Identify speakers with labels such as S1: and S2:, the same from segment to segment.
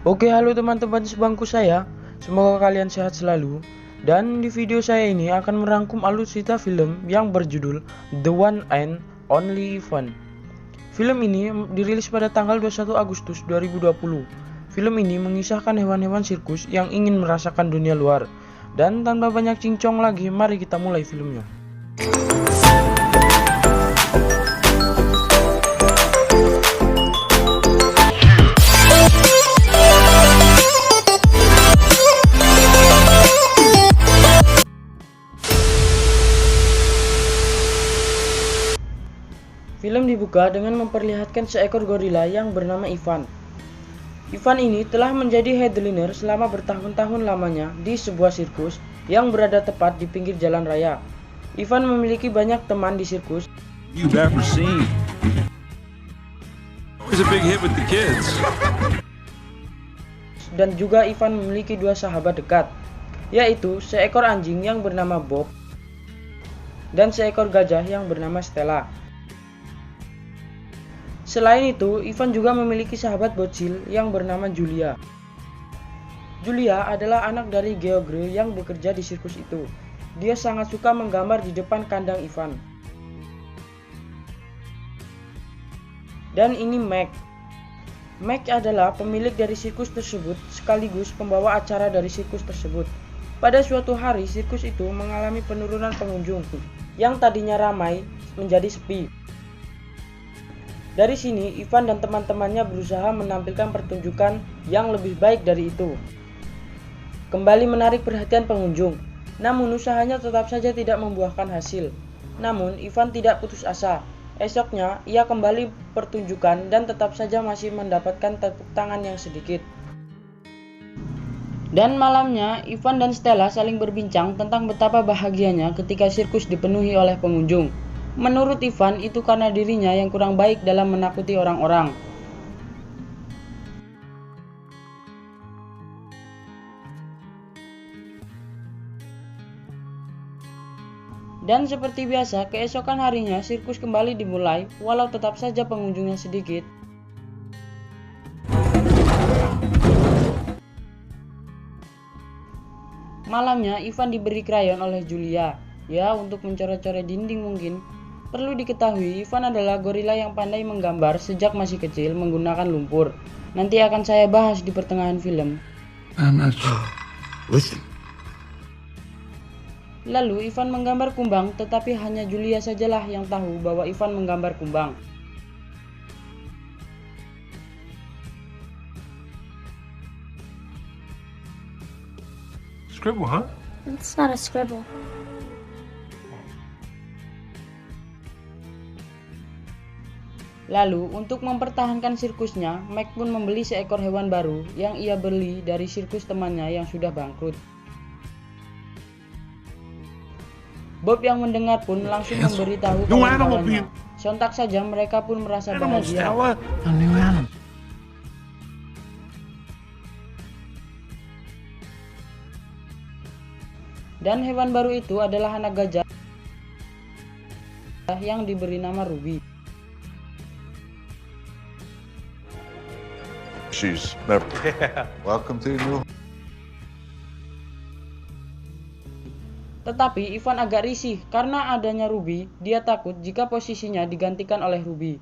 S1: Oke, halo teman-teman sebangku saya. Semoga kalian sehat selalu. Dan di video saya ini akan merangkum alur cerita film yang berjudul The One and Only Ivan. Film ini dirilis pada tanggal 21 Agustus 2020. Film ini mengisahkan hewan-hewan sirkus yang ingin merasakan dunia luar. Dan tanpa banyak cincong lagi, mari kita mulai filmnya. Film dibuka dengan memperlihatkan seekor gorila yang bernama Ivan. Ivan ini telah menjadi headliner selama bertahun-tahun lamanya di sebuah sirkus yang berada tepat di pinggir jalan raya. Ivan memiliki banyak teman di sirkus.
S2: You've ever seen. Always a big hit with the kids.
S1: Dan juga Ivan memiliki dua sahabat dekat, yaitu seekor anjing yang bernama Bob dan seekor gajah yang bernama Stella. Selain itu, Ivan juga memiliki sahabat bocil yang bernama Julia. Julia adalah anak dari George yang bekerja di sirkus itu. Dia sangat suka menggambar di depan kandang Ivan. Dan ini Meg. Meg adalah pemilik dari sirkus tersebut sekaligus pembawa acara dari sirkus tersebut. Pada suatu hari, sirkus itu mengalami penurunan pengunjung yang tadinya ramai menjadi sepi. Dari sini, Ivan dan teman-temannya berusaha menampilkan pertunjukan yang lebih baik dari itu. Kembali menarik perhatian pengunjung, namun usahanya tetap saja tidak membuahkan hasil. Namun, Ivan tidak putus asa. Esoknya, ia kembali pertunjukan dan tetap saja masih mendapatkan tepuk tangan yang sedikit. Dan malamnya, Ivan dan Stella saling berbincang tentang betapa bahagianya ketika sirkus dipenuhi oleh pengunjung. Menurut Ivan, itu karena dirinya yang kurang baik dalam menakuti orang-orang. Dan seperti biasa, keesokan harinya sirkus kembali dimulai, walau tetap saja pengunjungnya sedikit. Malamnya, Ivan diberi krayon oleh Julia, ya untuk mencoret-coret dinding mungkin. Perlu diketahui, Ivan adalah gorila yang pandai menggambar sejak masih kecil menggunakan lumpur. Nanti akan saya bahas di pertengahan film.
S2: Listen.
S1: Lalu Ivan menggambar kumbang, tetapi hanya Julia sajalah yang tahu bahwa Ivan menggambar kumbang.
S2: Scribble, huh?
S3: It's not a scribble.
S1: Lalu, untuk mempertahankan sirkusnya, Meg pun membeli seekor hewan baru yang ia beli dari sirkus temannya yang sudah bangkrut. Bob yang mendengar pun langsung memberitahu kawan-kawannya. Sontak saja mereka pun merasa bahagia.
S2: A new animal.
S1: Dan hewan baru itu adalah anak gajah yang diberi nama Ruby.
S2: She's never. Welcome to new.
S1: Tetapi Ivan agak risih karena adanya Ruby. Dia takut jika posisinya digantikan oleh Ruby.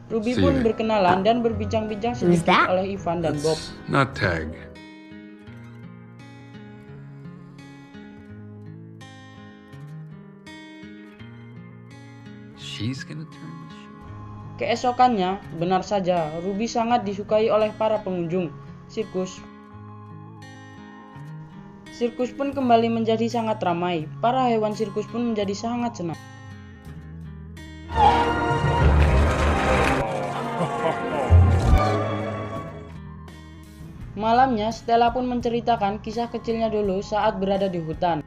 S1: Ruby pun berkenalan dan berbincang-bincang sedikit oleh Ivan dan Bob.
S2: Not tag. She's gonna turn the show.
S1: Keesokannya, benar saja, Ruby sangat disukai oleh para pengunjung sirkus. Sirkus pun kembali menjadi sangat ramai. Para hewan sirkus pun menjadi sangat senang. Malamnya, Stella pun menceritakan kisah kecilnya dulu saat berada di hutan.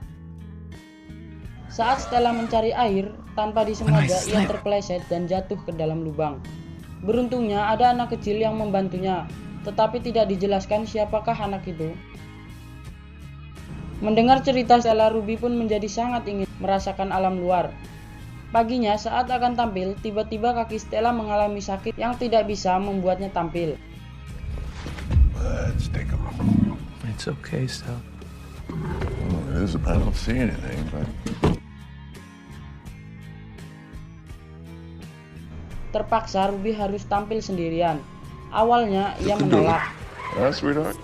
S1: Saat Stella mencari air, tanpa disengaja ia terpeleset dan jatuh ke dalam lubang. Beruntungnya ada anak kecil yang membantunya, tetapi tidak dijelaskan siapakah anak itu. Mendengar cerita Stella, Ruby pun menjadi sangat ingin merasakan alam luar. Paginya saat akan tampil, tiba-tiba kaki Stella mengalami sakit yang tidak bisa membuatnya tampil.
S2: Let's take a look. It's okay, Stella. I don't see anything, but...
S1: Terpaksa Ruby harus tampil sendirian. Awalnya ia menolak.
S2: Sweetheart.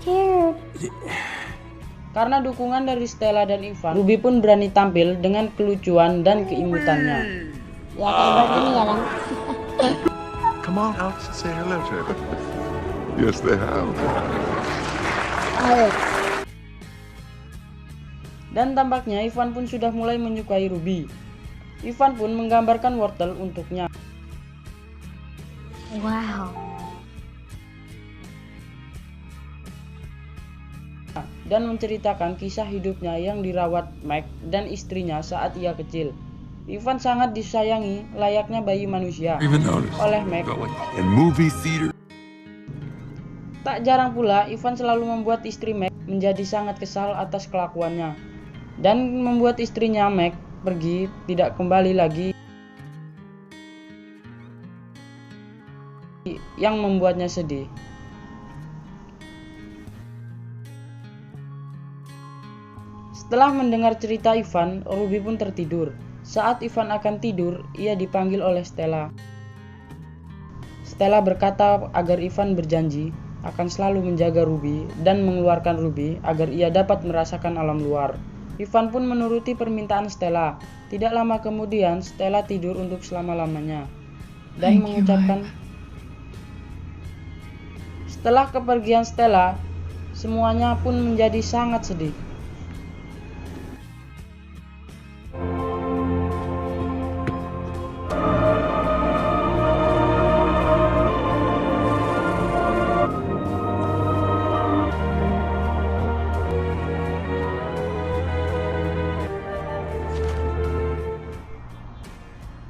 S1: Karena dukungan dari Stella dan Ivan, Ruby pun berani tampil dengan kelucuan dan keimutannya.
S3: Ya kayak begini ya bang.
S2: Come on, Alex, say hello to her. Yes, they have.
S3: Ayo.
S1: Dan tampaknya Ivan pun sudah mulai menyukai Ruby. Ivan pun menggambarkan wortel untuknya.
S3: Wow.
S1: Dan menceritakan kisah hidupnya yang dirawat Meg dan istrinya saat ia kecil. Ivan sangat disayangi layaknya bayi manusia oleh Meg.
S2: In movie theater.
S1: Tak jarang pula Ivan selalu membuat istri Meg menjadi sangat kesal atas kelakuannya dan membuat istrinya Meg pergi tidak kembali lagi, yang membuatnya sedih. Setelah mendengar cerita Ivan, Ruby pun tertidur. Saat Ivan akan tidur, ia dipanggil oleh Stella. Stella berkata agar Ivan berjanji akan selalu menjaga Ruby dan mengeluarkan Ruby agar ia dapat merasakan alam luar. Ivan pun menuruti permintaan Stella. Tidak lama kemudian, Stella tidur untuk selama-lamanya dan mengucapkan, setelah kepergian Stella, semuanya pun menjadi sangat sedih.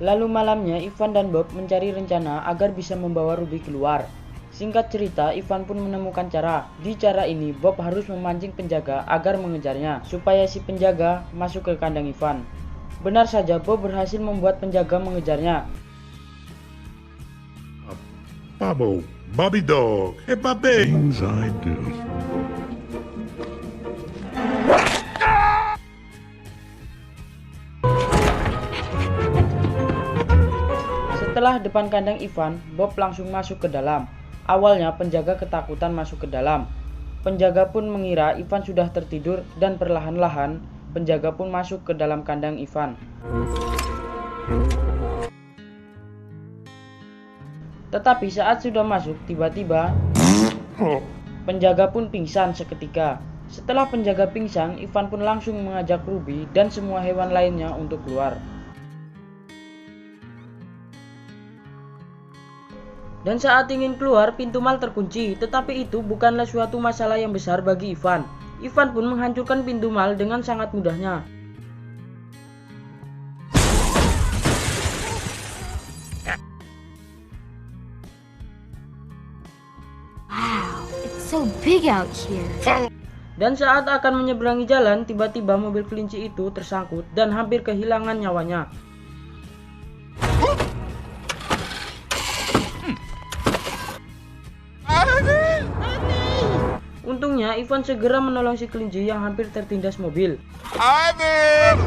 S1: Lalu malamnya Ivan dan Bob mencari rencana agar bisa membawa Ruby keluar. Singkat cerita, Ivan pun menemukan cara. Di cara ini, Bob harus memancing penjaga agar mengejarnya, supaya si penjaga masuk ke kandang Ivan. Benar saja, Bob berhasil membuat penjaga mengejarnya.
S4: Bobby dog. Hey, Bobby.
S2: Things I do.
S1: Setelah depan kandang Ivan, Bob langsung masuk ke dalam. Awalnya penjaga ketakutan masuk ke dalam. Penjaga pun mengira Ivan sudah tertidur dan perlahan-lahan penjaga pun masuk ke dalam kandang Ivan. Tetapi saat sudah masuk, tiba-tiba penjaga pun pingsan seketika. Setelah penjaga pingsan, Ivan pun langsung mengajak Ruby dan semua hewan lainnya untuk keluar. Dan saat ingin keluar, pintu mal terkunci, tetapi itu bukanlah suatu masalah yang besar bagi Ivan. Ivan pun menghancurkan pintu mal dengan sangat mudahnya.
S3: Wow, it's so big out here.
S1: Dan saat akan menyeberangi jalan, tiba-tiba mobil kelinci itu tersangkut dan hampir kehilangan nyawanya. Untungnya Ivan segera menolong si kelinci yang hampir tertindas mobil.
S4: Ivan!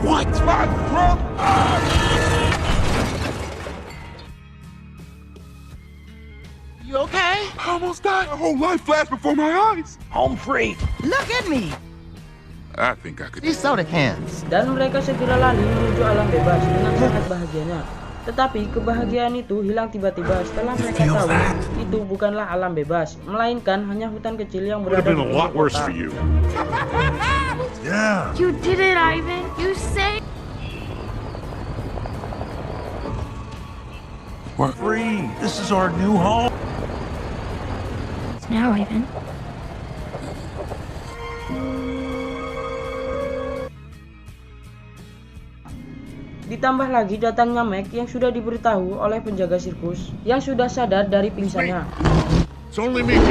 S4: What? You okay? I almost died. My whole life flashed before my eyes.
S5: Home free. Look at me.
S4: I think I could.
S5: These soda cans.
S1: Dan mereka segera lari menuju alam bebas dengan sangat bahagianya. Tetapi kebahagiaan itu hilang tiba-tiba setelah mereka tahu itu bukanlah alam bebas, melainkan hanya hutan kecil yang
S4: Would have
S1: berada
S4: been
S1: di
S4: a lot worse
S1: kota.
S4: for you. Yeah.
S3: You did it, Ivan. You saved.
S4: We're free. This is our new home.
S3: Now, Ivan.
S1: Ditambah lagi datangnya Meg yang sudah diberitahu oleh penjaga sirkus yang sudah sadar dari pingsannya.
S4: It's only me.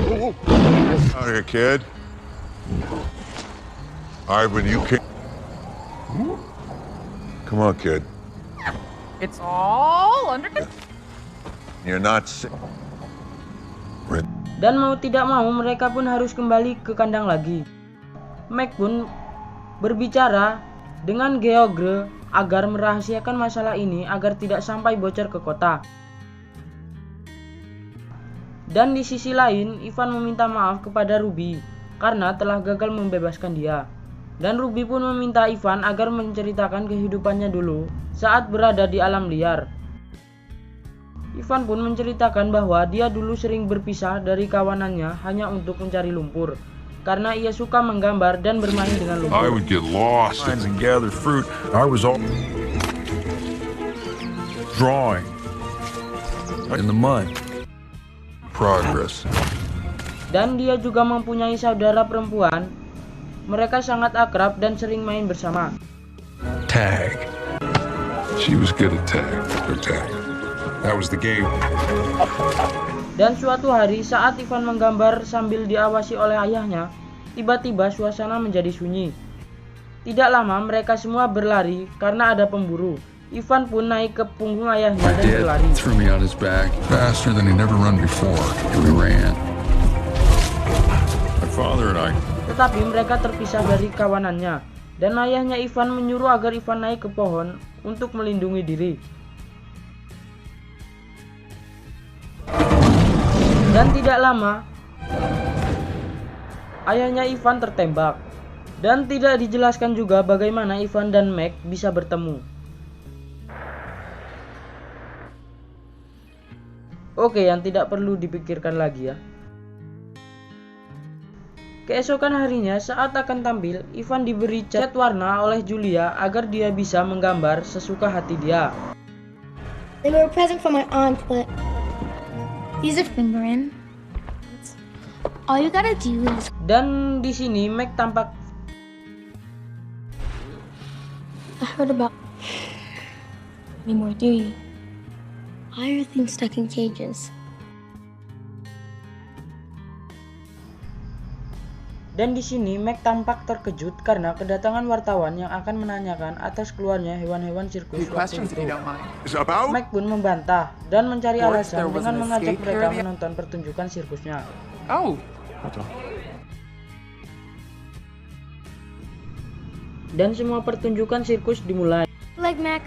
S4: Whoa. Out here, kid. Ivan, you can't. Come on, kid.
S5: It's all under control.
S4: You're not sick.
S1: Dan mau tidak mau mereka pun harus kembali ke kandang lagi. Mac pun berbicara dengan Geogre agar merahasiakan masalah ini agar tidak sampai bocor ke kota. Dan di sisi lain, Ivan meminta maaf kepada Ruby karena telah gagal membebaskan dia. Dan Ruby pun meminta Ivan agar menceritakan kehidupannya dulu saat berada di alam liar. Ivan pun menceritakan bahwa dia dulu sering berpisah dari kawanannya hanya untuk mencari lumpur, karena ia suka menggambar dan bermain dengan
S4: I
S1: lumpur.
S4: would get lost and gather fruit. I was all drawing in the mud. Progress.
S1: Dan dia juga mempunyai saudara perempuan. Mereka sangat akrab dan sering main bersama.
S4: Tag. She was good at tag. That was the game.
S1: Dan suatu hari saat Ivan menggambar sambil diawasi oleh ayahnya, tiba-tiba suasana menjadi sunyi. Tidak lama mereka semua berlari karena ada pemburu. Ivan pun naik ke punggung ayahnya dan berlari.
S2: Dad threw me on his back faster than he'd never run before, and we ran.
S4: My father and I.
S1: Tetapi mereka terpisah dari kawanannya, dan ayahnya Ivan menyuruh agar Ivan naik ke pohon untuk melindungi diri. Dan tidak lama, ayahnya Ivan tertembak. Dan tidak dijelaskan juga bagaimana Ivan dan Mac bisa bertemu. Oke, yang tidak perlu dipikirkan lagi ya. Keesokan harinya saat akan tampil, Ivan diberi cat warna oleh Julia agar dia bisa menggambar sesuka hati dia.
S3: They were a present from my aunt, but these are fingering. All you gotta do is.
S1: Dan di sini Mac tampak.
S3: I heard about. Anymore, do you? Why are things stuck in cages?
S1: Dan di sini Mac tampak terkejut karena kedatangan wartawan yang akan menanyakan atas keluarnya hewan-hewan sirkus waktu itu.
S4: Is about?
S1: Mac pun membantah dan mencari
S5: course,
S1: alasan
S5: there was
S1: dengan
S5: an
S1: mengajak
S5: escape
S1: mereka
S5: area.
S1: menonton pertunjukan sirkusnya.
S5: Oh,
S1: Dan semua pertunjukan sirkus dimulai.
S3: Leg Mac.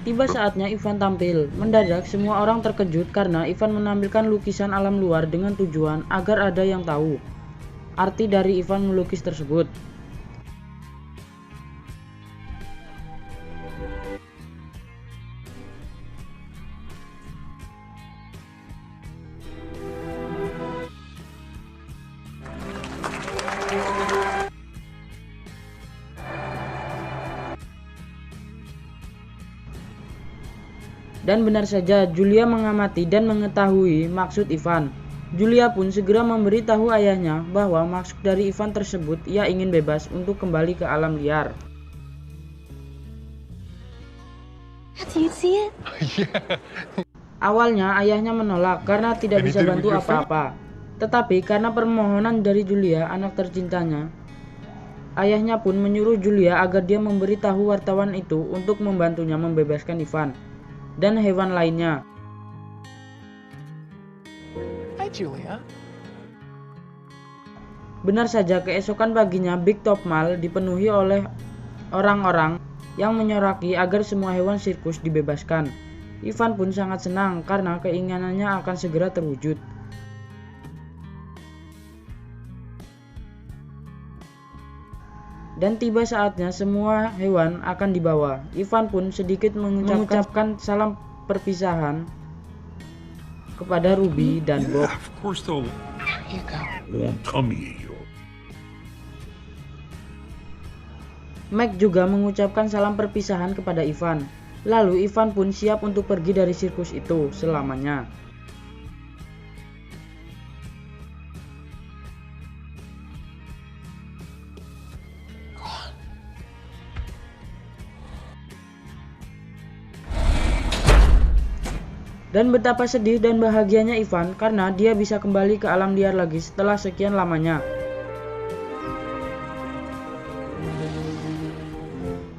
S1: Tiba saatnya Ivan tampil. Mendadak semua orang terkejut karena Ivan menampilkan lukisan alam luar dengan tujuan agar ada yang tahu arti dari Ivan melukis tersebut. Dan benar saja, Julia mengamati dan mengetahui maksud Ivan. Julia pun segera memberitahu ayahnya bahwa maksud dari Ivan tersebut ia ingin bebas untuk kembali ke alam liar.
S3: Do you see it?
S1: Awalnya ayahnya menolak karena tidak bisa bantu apa-apa. Tetapi karena permohonan dari Julia, anak tercintanya, ayahnya pun menyuruh Julia agar dia memberitahu wartawan itu untuk membantunya membebaskan Ivan dan hewan lainnya.
S5: hi Julia.
S1: Benar saja, keesokan paginya Big Top Mall dipenuhi oleh orang-orang yang menyoraki agar semua hewan sirkus dibebaskan. Ivan pun sangat senang karena keinginannya akan segera terwujud. Dan tiba saatnya semua hewan akan dibawa. Ivan pun sedikit mengucapkan salam perpisahan kepada Ruby dan Bob.
S4: Of course they'll
S5: Here you go.
S4: won't tummy.
S1: Mac juga mengucapkan salam perpisahan kepada Ivan. Lalu Ivan pun siap untuk pergi dari sirkus itu selamanya. Dan betapa sedih dan bahagianya Ivan karena dia bisa kembali ke alam liar lagi setelah sekian lamanya.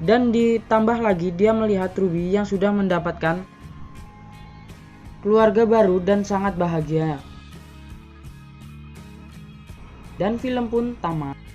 S1: Dan ditambah lagi dia melihat Ruby yang sudah mendapatkan keluarga baru dan sangat bahagia. Dan film pun tamat.